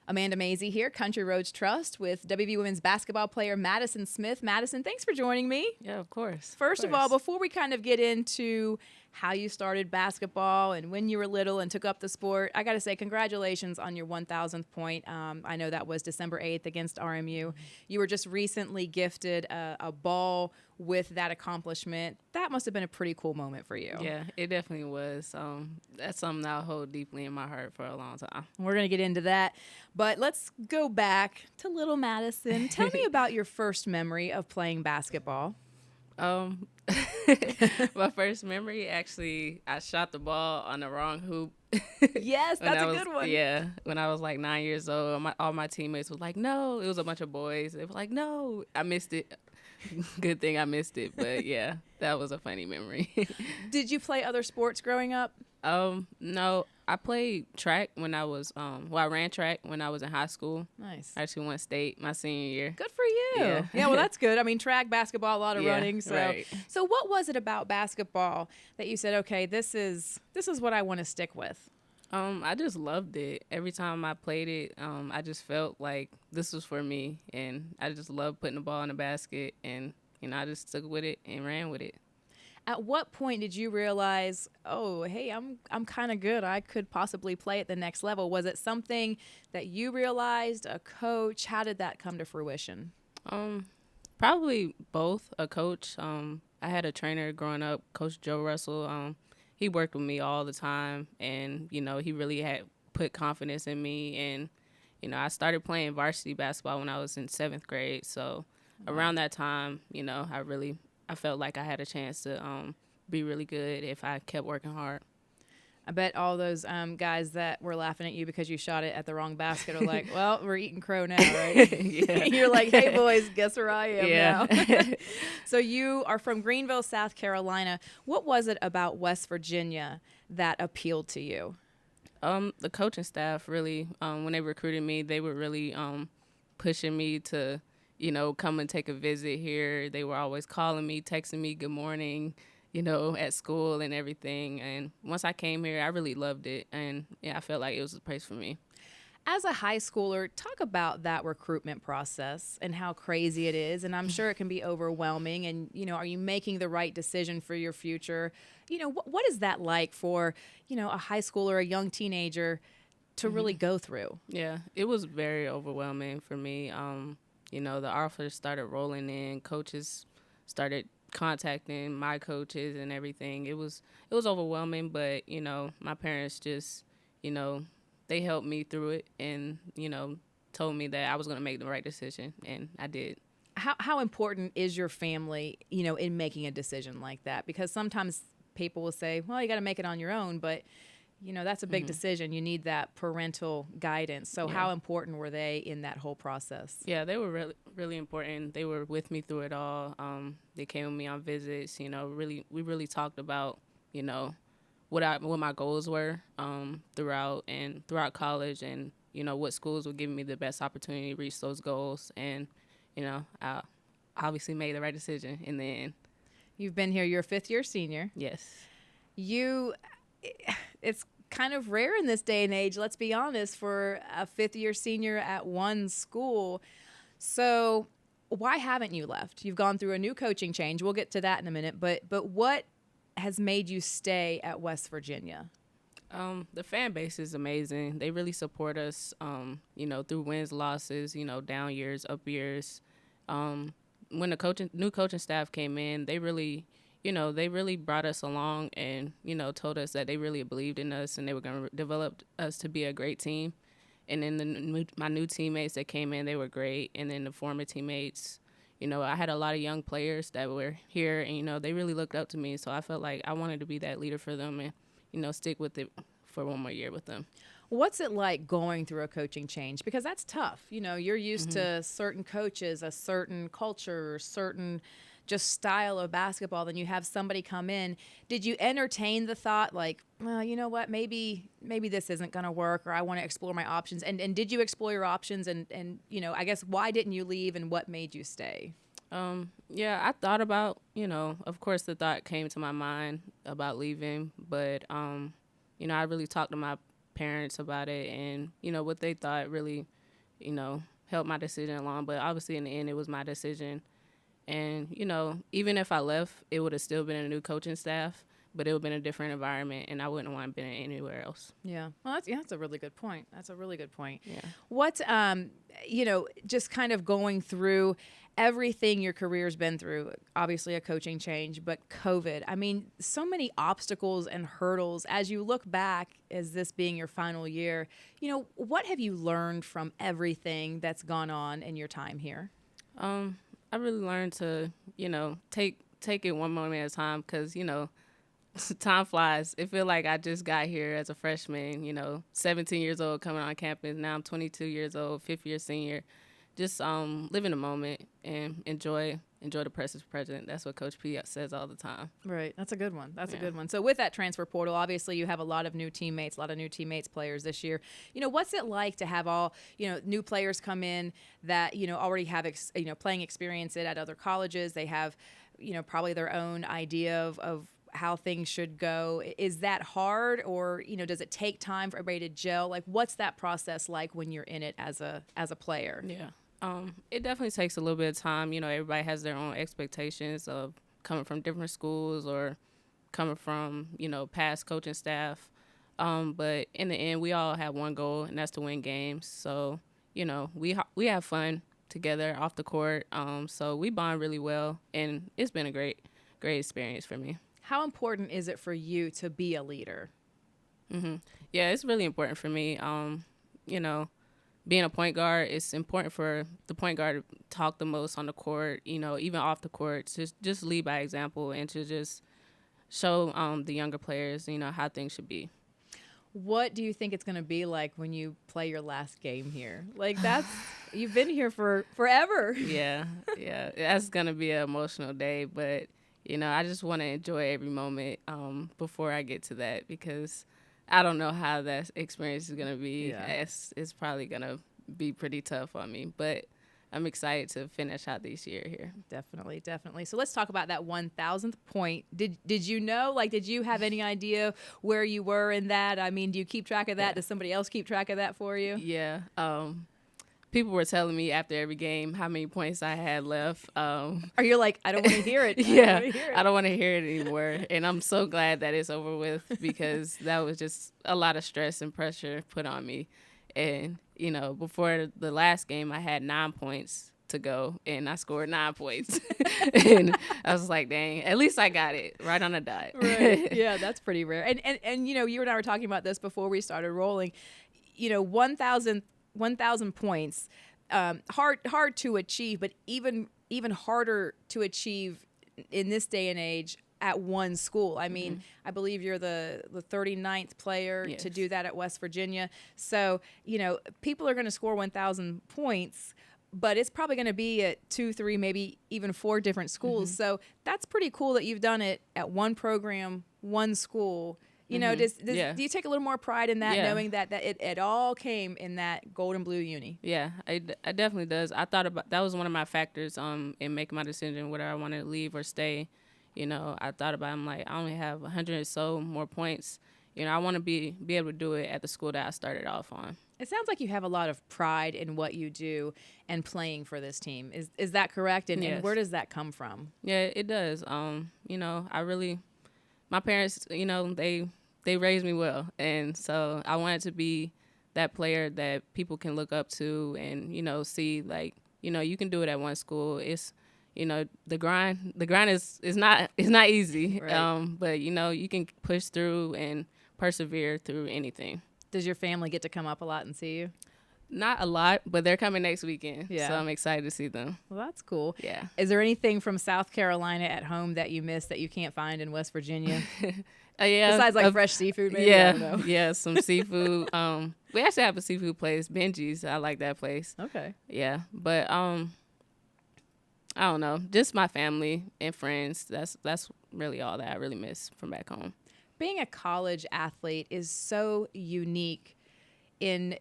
Amanda Mazey here, Country Roads Trust, with WV Women's basketball player Madisen Smith. Madisen, thanks for joining me. Yeah, of course. First of all, before we kind of get into how you started basketball and when you were little and took up the sport, I got to say congratulations on your 1,000th point. I know that was December 8th against RMU. You were just recently gifted a ball with that accomplishment. That must have been a pretty cool moment for you. Yeah, it definitely was. That's something I'll hold deeply in my heart for a long time. We're going to get into that. But let's go back to little Madisen. Tell me about your first memory of playing basketball. My first memory, actually, I shot the ball on the wrong hoop. Yes, that's a good one. Yeah, when I was like 9 years old, all my teammates was like, no. It was a bunch of boys. They were like, no. I missed it. Good thing I missed it. But, yeah, that was a funny memory. Did you play other sports growing up? No. I played track when I was, I ran track when I was in high school. Nice. I actually won state my senior year. Good for you. Yeah, well, that's good. I mean, track, basketball, a lot of running. So, right. So what was it about basketball that you said, okay, this is what I want to stick with? I just loved it. Every time I played it, I just felt like this was for me. And I just loved putting the ball in the basket. And, I just stuck with it and ran with it. At what point did you realize, oh, hey, I'm kind of good. I could possibly play at the next level? Was it something that you realized, a coach? How did that come to fruition? Probably both. A coach. I had a trainer growing up, Coach Joe Russell. He worked with me all the time, and, he really had put confidence in me. And, I started playing varsity basketball when I was in 7th grade. So around that time, I felt like I had a chance to be really good if I kept working hard. I bet all those guys that were laughing at you because you shot it at the wrong basket are like, well, we're eating crow now, right? Yeah. You're like, hey, boys, guess where I am Yeah. now. So you are from Greenville, South Carolina. What was it about West Virginia that appealed to you? The coaching staff really, when they recruited me, they were really pushing me to come and take a visit here. They were always calling me, texting me good morning, at school and everything. And once I came here, I really loved it. And, I felt like it was a place for me. As a high schooler, talk about that recruitment process and how crazy it is. And I'm sure it can be overwhelming. And, are you making the right decision for your future? What is that like for, a high schooler, a young teenager to really go through? Yeah, it was very overwhelming for me. The offers started rolling in, coaches started contacting my coaches and everything. It was overwhelming, but, my parents just, they helped me through it and, told me that I was going to make the right decision, and I did. How important is your family, in making a decision like that? Because sometimes people will say, well, you got to make it on your own, but that's a big decision. You need that parental guidance. So how important were they in that whole process? Yeah, they were really, really important. They were with me through it all. They came with me on visits. We really talked about, what my goals were throughout college, and what schools would give me the best opportunity to reach those goals. And I obviously made the right decision in the end. You've been here. You're a 5th-year senior. Yes. It's kind of rare in this day and age, let's be honest, for a 5th-year senior at one school. So why haven't you left? You've gone through a new coaching change. We'll get to that in a minute. But what has made you stay at West Virginia? The fan base is amazing. They really support us, through wins, losses, down years, up years. When the new coaching staff came in, they really brought us along and, told us that they really believed in us and they were going to develop us to be a great team. And then my new teammates that came in, they were great. And then the former teammates, I had a lot of young players that were here and, they really looked up to me. So I felt like I wanted to be that leader for them and, stick with it for one more year with them. What's it like going through a coaching change? Because that's tough. You're used to certain coaches, a certain culture, certain just style of basketball, then you have somebody come in. Did you entertain the thought like, well, you know what, maybe this isn't going to work, or I want to explore my options? And did you explore your options? And I guess why didn't you leave and what made you stay? Yeah, I thought about, of course the thought came to my mind about leaving, but, I really talked to my parents about it and, what they thought really help my decision along. But obviously in the end, it was my decision. And, even if I left, it would have still been a new coaching staff, but it would have been a different environment, and I wouldn't want to be anywhere else. Yeah. Well, that's a really good point. That's a really good point. Yeah. What, just kind of going through everything your career's been through, obviously a coaching change, but COVID. I mean, so many obstacles and hurdles. As you look back, as this being your final year, what have you learned from everything that's gone on in your time here? I really learned to, take it one moment at a time because, time flies. It feel like I just got here as a freshman, 17 years old coming on campus. Now I'm 22 years old, fifth year senior. Just live in the moment and enjoy the present. That's what Coach P says all the time. Right. That's a good one. That's a good one. So with that transfer portal, obviously you have a lot of new teammates, players this year. What's it like to have all, new players come in that, already have, playing experience at other colleges. They have, probably their own idea of how things should go. Is that hard, or, does it take time for everybody to gel? Like, what's that process like when you're in it as a player? Yeah. It definitely takes a little bit of time. Everybody has their own expectations of coming from different schools or coming from, past coaching staff. But in the end, we all have one goal, and that's to win games. So, we have fun together off the court. So we bond really well, and it's been a great experience for me. How important is it for you to be a leader? Mm-hmm. Yeah, it's really important for me. Being a point guard, it's important for the point guard to talk the most on the court, even off the court, to just lead by example and to just show the younger players, how things should be. What do you think it's going to be like when you play your last game here? Like, you've been here for forever. Yeah. That's going to be an emotional day, but, I just want to enjoy every moment before I get to that, because I don't know how that experience is going to be. Yeah. It's probably going to be pretty tough on me, but I'm excited to finish out this year here. Definitely. So let's talk about that 1,000th point. Did you know, did you have any idea where you were in that? I mean, do you keep track of that? Yeah. Does somebody else keep track of that for you? Yeah. People were telling me after every game how many points I had left. Are you like, I don't want to hear it? Yeah, I don't want to hear it anymore. And I'm so glad that it's over with, because that was just a lot of stress and pressure put on me. And, before the last game, I had 9 points to go, and I scored 9 points. And I was like, dang, at least I got it right on the dot. Right. Yeah, that's pretty rare. And you and I were talking about this before we started rolling. 1,000 points, hard to achieve, but even harder to achieve in this day and age at one school. I mean, I believe you're the 39th player Yes. to do that at West Virginia. So, people are going to score 1,000 points, but it's probably going to be at 2, 3, maybe even 4 different schools. So that's pretty cool that you've done it at one program, one school. Do you take a little more pride in that, knowing that it all came in that gold and blue uni? Yeah, it definitely does. I thought about that was one of my factors in making my decision whether I want to leave or stay. I thought about, I'm like, I only have 100 or so more points. I want to be able to do it at the school that I started off on. It sounds like you have a lot of pride in what you do and playing for this team. Is that correct? And, Yes. and where does that come from? Yeah, it does. My parents, they raised me well, and so I wanted to be that player that people can look up to and see, like, you can do it at one school. It's the grind is not easy, Right. but you can push through and persevere through anything. Does your family get to come up a lot and see you? Not a lot, but they're coming next weekend, Yeah. so I'm excited to see them. Well, that's cool. Yeah. Is there anything from South Carolina at home that you miss that you can't find in West Virginia? Yeah. Besides, like, fresh seafood, maybe? I don't know. Yeah, some seafood. We actually have a seafood place, Benji's. I like that place. Okay. Yeah, but I don't know, just my family and friends. That's really all that I really miss from back home. Being a college athlete is so unique in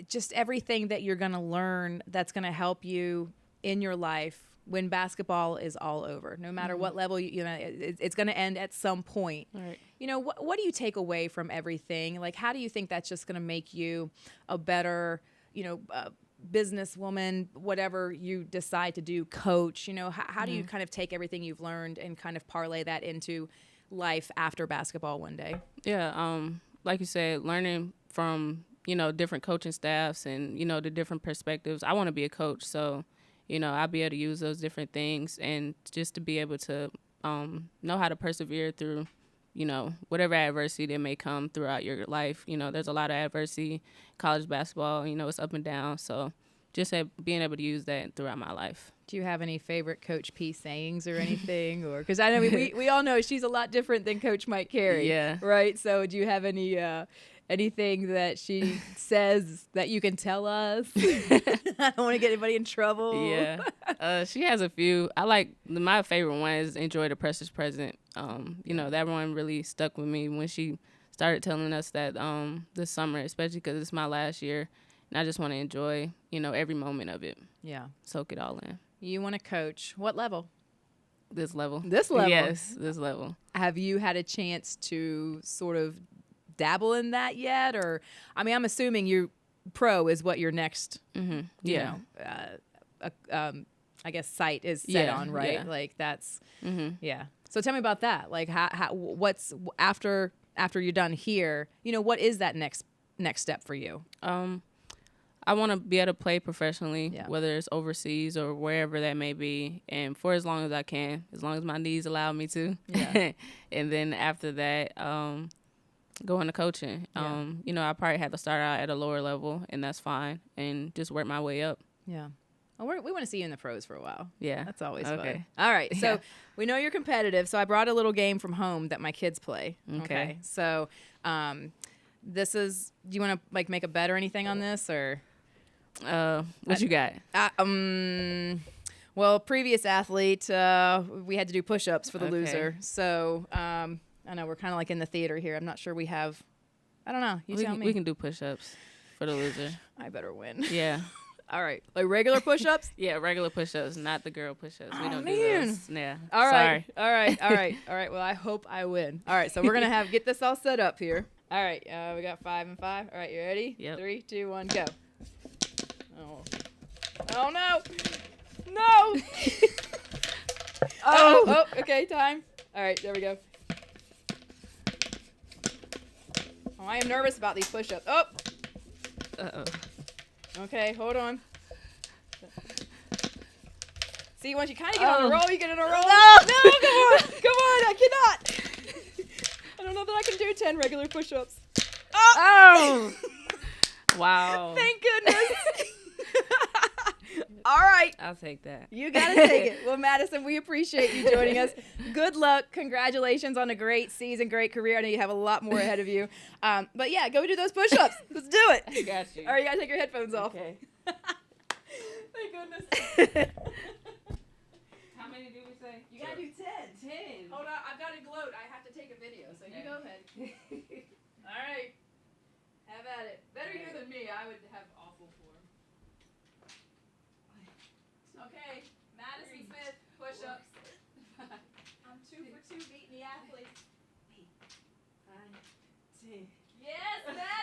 just everything that you're going to learn that's going to help you in your life when basketball is all over. No matter what level, it's going to end at some point. Right. What do you take away from everything? Like, how do you think that's just going to make you a better, businesswoman, whatever you decide to do, coach, how do you kind of take everything you've learned and kind of parlay that into life after basketball one day? Yeah, like you said, learning from, different coaching staffs and, the different perspectives. I want to be a coach, so, I'll be able to use those different things and just to be able to know how to persevere through, whatever adversity that may come throughout your life. There's a lot of adversity, college basketball, it's up and down. So just being able to use that throughout my life. Do you have any favorite Coach P sayings or anything? Or because I know we all know she's a lot different than Coach Mike Carey. Yeah. Right. So do you have anything that she says that you can tell us? I don't want to get anybody in trouble. Yeah. She has a few. My favorite one is enjoy the precious present. That one really stuck with me when she started telling us that this summer, especially because it's my last year. And I just want to enjoy, every moment of it. Yeah. Soak it all in. You want to coach. What level? This level. This level? Yes, this level. Have you had a chance to sort of dabble in that yet? Or, I'm assuming you pro is what your next, I guess, site is set on, right? Yeah. Like that's, yeah. So tell me about that. Like what's after you're done here, what is that next step for you? I want to be able to play professionally, Yeah. whether it's overseas or wherever that may be, and for as long as I can, as long as my knees allow me to. Yeah. And then after that, go into coaching. Yeah. I probably have to start out at a lower level, and that's fine, and just work my way up. Yeah. Well, we want to see you in the pros for a while. Yeah. That's always Okay. fun. All right. So Yeah. we know you're competitive. So I brought a little game from home that my kids play. Okay. So this is, do you want to make a bet or anything on this or? What you got? Well, previous athlete, we had to do push-ups for the Okay. loser. So I know we're kind of like in the theater here. I'm not sure we have, I don't know. You tell me. We can do push-ups for the loser. I better win. Yeah. All right. Like regular push-ups? Yeah, regular push-ups, not the girl push-ups. We don't man. do those. Yeah. All right. Sorry. All right. Well, I hope I win. All right. So we're going to get this all set up here. All right. We got 5 and 5. All right. You ready? Yep. 3, 2, 1, go. Oh no. No. Oh, okay. Time. All right. There we go. Oh, I am nervous about these push-ups. Oh. Uh-oh. Okay. Hold on. See, once you kind of get on a roll, you get in a roll. No, come on. Come on. I cannot. I don't know that I can do 10 regular push-ups. Oh. Wow. Thank goodness. All right. I'll take that. You got to take it. Well, Madisen, we appreciate you joining us. Good luck. Congratulations on a great season, great career. I know you have a lot more ahead of you. But, yeah, go do those push-ups. Let's do it. I got you. All right, you got to take your headphones off. Okay. Thank goodness. How many did we say? You got to do 10. 10. Hold on. I've got to gloat. I have to take a video, so you go ahead. All right. Have at it. Better you than me. I would have awful form. Okay, Madisen Smith, push-ups. I'm 2 for 2 beating the athletes. 1, 2. Yes, Madisen!